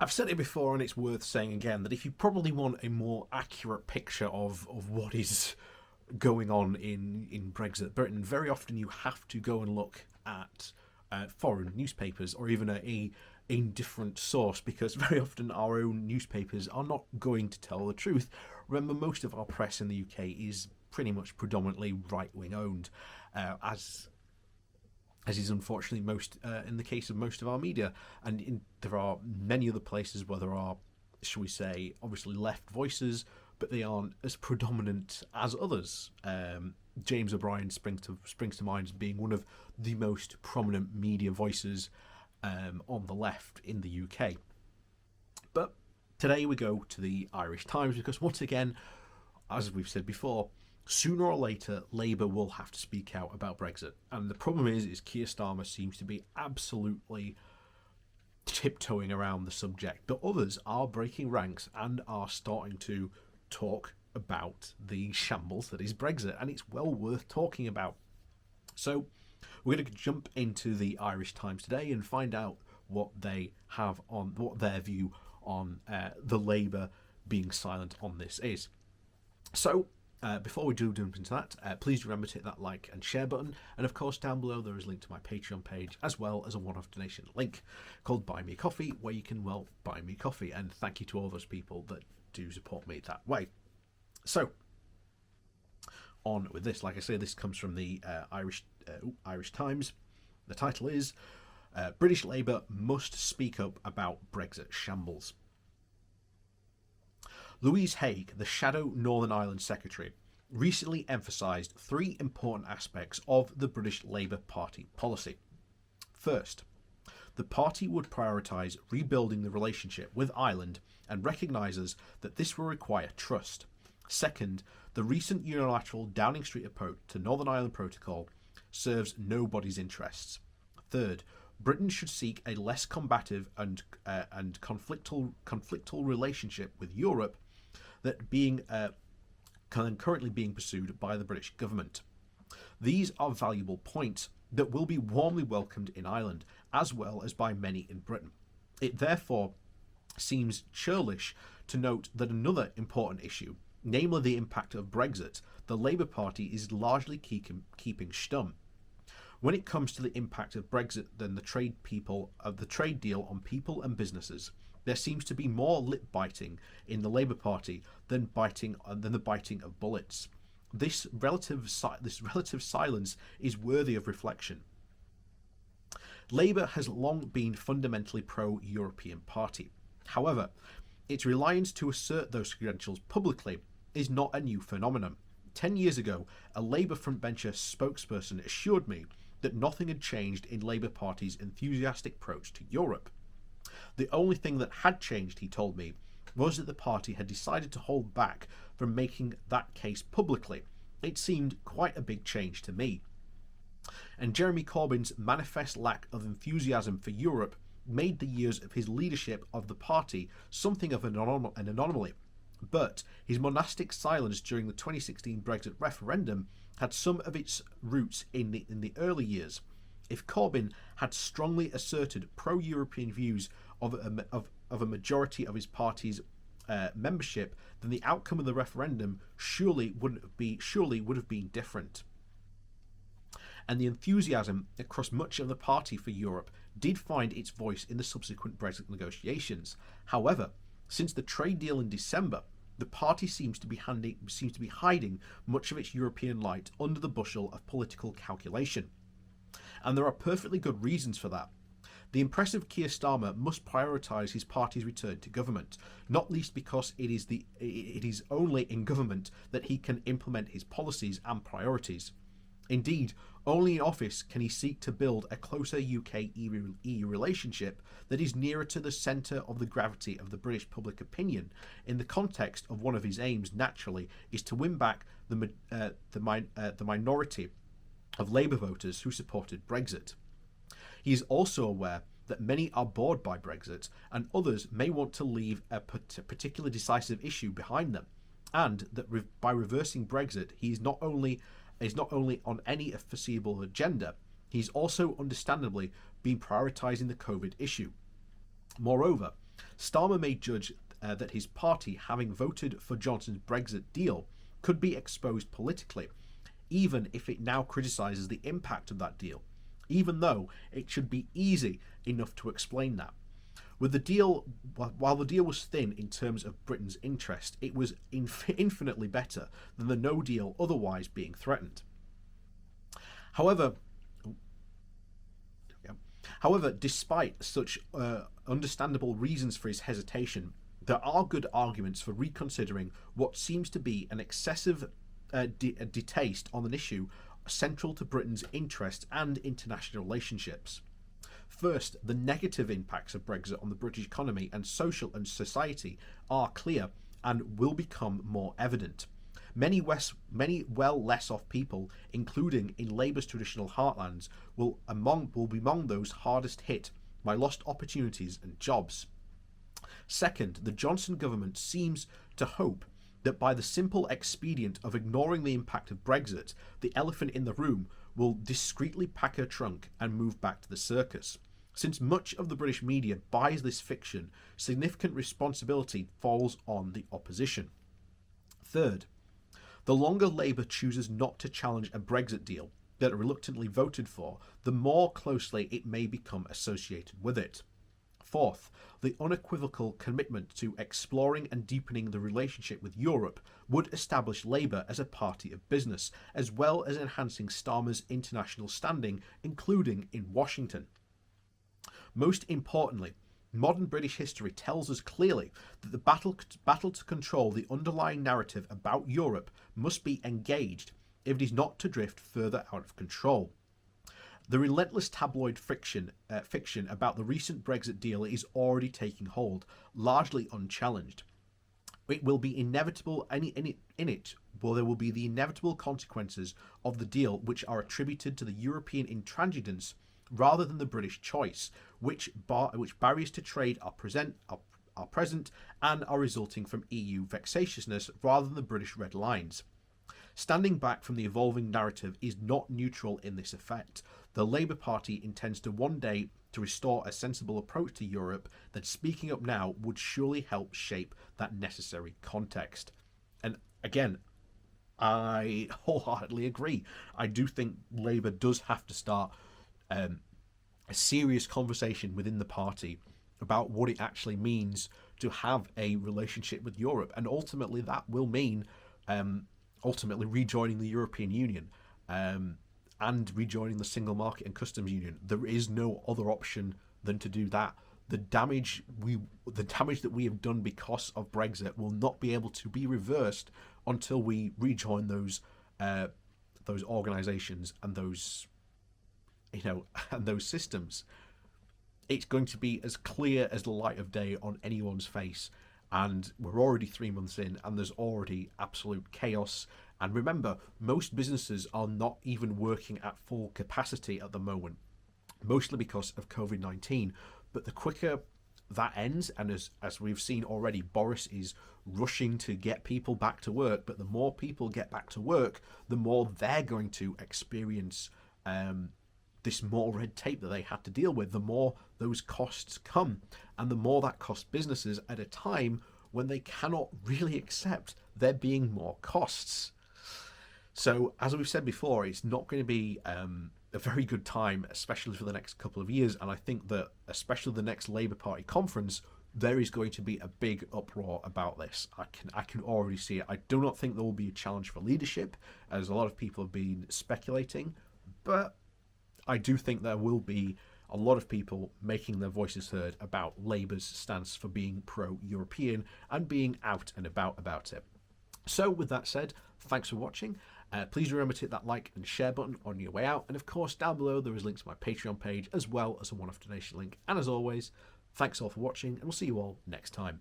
I've said it before, and it's worth saying again, that if you probably want a more accurate picture of what is going on in Brexit Britain, very often you have to go and look at foreign newspapers or even a different source, because very often our own newspapers are not going to tell the truth. Remember, most of our press in the UK is pretty much predominantly right-wing owned, as is unfortunately most in the case of most of our media. And there are many other places where there are, shall we say, obviously left voices, but they aren't as predominant as others. James O'Brien springs to mind as being one of the most prominent media voices on the left in the UK. But today we go to the Irish Times, because once again, as we've said before, sooner or later Labour will have to speak out about Brexit. And the problem is Keir Starmer seems to be absolutely tiptoeing around the subject, but others are breaking ranks and are starting to talk about the shambles that is Brexit, and it's well worth talking about. So we're going to jump into the Irish Times today and find out what they have on, what their view on the Labour being silent on this is. So before we do jump into that, please remember to hit that like and share button, and of course down below there is a link to my Patreon page, as well as a one-off donation link called Buy Me a Coffee, where you can, well, buy me coffee. And thank you to all those people that do support me that way. So on with this. Like I say, this comes from the Irish Times. The title is British Labour must speak up about Brexit shambles. Louise Haigh, the shadow Northern Ireland Secretary, recently emphasised three important aspects of the British Labour Party policy. First, the party would prioritise rebuilding the relationship with Ireland and recognises that this will require trust. Second, the recent unilateral Downing Street approach to Northern Ireland Protocol serves nobody's interests. Third, Britain should seek a less combative and conflictual relationship with Europe that currently being pursued by the British government. These are valuable points that will be warmly welcomed in Ireland, as well as by many in Britain. It therefore seems churlish to note that another important issue, namely the impact of Brexit, the Labour Party is largely keeping stum. When it comes to the impact of Brexit than the trade deal on people and businesses, there seems to be more lip biting in the Labour Party than the biting of bullets. This relative silence is worthy of reflection. Labour has long been fundamentally pro-European party. However, its reliance to assert those credentials publicly is not a new phenomenon. 10 years ago, a Labour frontbencher spokesperson assured me that nothing had changed in Labour Party's enthusiastic approach to Europe. The only thing that had changed, he told me, was that the party had decided to hold back from making that case publicly. It seemed quite a big change to me. And Jeremy Corbyn's manifest lack of enthusiasm for Europe made the years of his leadership of the party something of an anomaly. But his monastic silence during the 2016 Brexit referendum had some of its roots in the early years. If Corbyn had strongly asserted pro-European views of a majority of his party's membership, then the outcome of the referendum surely would have been different. And the enthusiasm across much of the party for Europe did find its voice in the subsequent Brexit negotiations. However, since the trade deal in December, the party seems to be hiding much of its European light under the bushel of political calculation. And there are perfectly good reasons for that. The impressive Keir Starmer must prioritise his party's return to government, not least because it is only in government that he can implement his policies and priorities. Indeed, only in office can he seek to build a closer UK-EU relationship that is nearer to the centre of the gravity of the British public opinion, in the context of one of his aims, naturally, is to win back the minority of Labour voters who supported Brexit. He is also aware that many are bored by Brexit and others may want to leave a particular decisive issue behind them, and that by reversing Brexit he is not only on any foreseeable agenda, he's also understandably been prioritising the COVID issue. Moreover, Starmer may judge that his party, having voted for Johnson's Brexit deal, could be exposed politically, even if it now criticises the impact of that deal, even though it should be easy enough to explain that. With the deal, while the deal was thin in terms of Britain's interest, it was infinitely better than the no deal otherwise being threatened. However, despite such understandable reasons for his hesitation, there are good arguments for reconsidering what seems to be an excessive distaste on an issue central to Britain's interest and international relationships. First, the negative impacts of Brexit on the British economy and society are clear and will become more evident. Many well less off people, including in Labour's traditional heartlands, will be among those hardest hit by lost opportunities and jobs. Second, the Johnson government seems to hope that by the simple expedient of ignoring the impact of Brexit, the elephant in the room will discreetly pack her trunk and move back to the circus. Since much of the British media buys this fiction, significant responsibility falls on the opposition. Third, the longer Labour chooses not to challenge a Brexit deal that it reluctantly voted for, the more closely it may become associated with it. Fourth, the unequivocal commitment to exploring and deepening the relationship with Europe would establish Labour as a party of business, as well as enhancing Starmer's international standing, including in Washington. Most importantly, modern British history tells us clearly that the battle to control the underlying narrative about Europe must be engaged if it is not to drift further out of control. The relentless tabloid fiction about the recent Brexit deal is already taking hold, largely unchallenged. It will be inevitable there will be the inevitable consequences of the deal which are attributed to the European intransigence rather than the British choice, which barriers to trade are present and are resulting from EU vexatiousness rather than the British red lines. Standing back from the evolving narrative is not neutral in this effect. The Labour Party intends to one day to restore a sensible approach to Europe that speaking up now would surely help shape that necessary context. And again, I wholeheartedly agree. I do think Labour does have to start a serious conversation within the party about what it actually means to have a relationship with Europe, and ultimately that will mean rejoining the European Union and rejoining the single market and customs union. There is no other option than to do that. The damage that we have done because of Brexit will not be able to be reversed until we rejoin those organisations and those systems. It's going to be as clear as the light of day on anyone's face, and we're already 3 months in and there's already absolute chaos. And remember, most businesses are not even working at full capacity at the moment, mostly because of COVID-19. But the quicker that ends, and as we've seen already, Boris is rushing to get people back to work, but the more people get back to work, the more they're going to experience this more red tape that they had to deal with, the more those costs come, and the more that costs businesses at a time when they cannot really accept there being more costs. So, as we've said before, it's not going to be a very good time, especially for the next couple of years, and I think that, especially the next Labour Party conference, there is going to be a big uproar about this. I can already see it. I do not think there will be a challenge for leadership, as a lot of people have been speculating, but I do think there will be a lot of people making their voices heard about Labour's stance for being pro-European and being out and about it. So with that said, thanks for watching. Please remember to hit that like and share button on your way out. And of course, down below there is links to my Patreon page as well as a one-off donation link. And as always, thanks all for watching, and we'll see you all next time.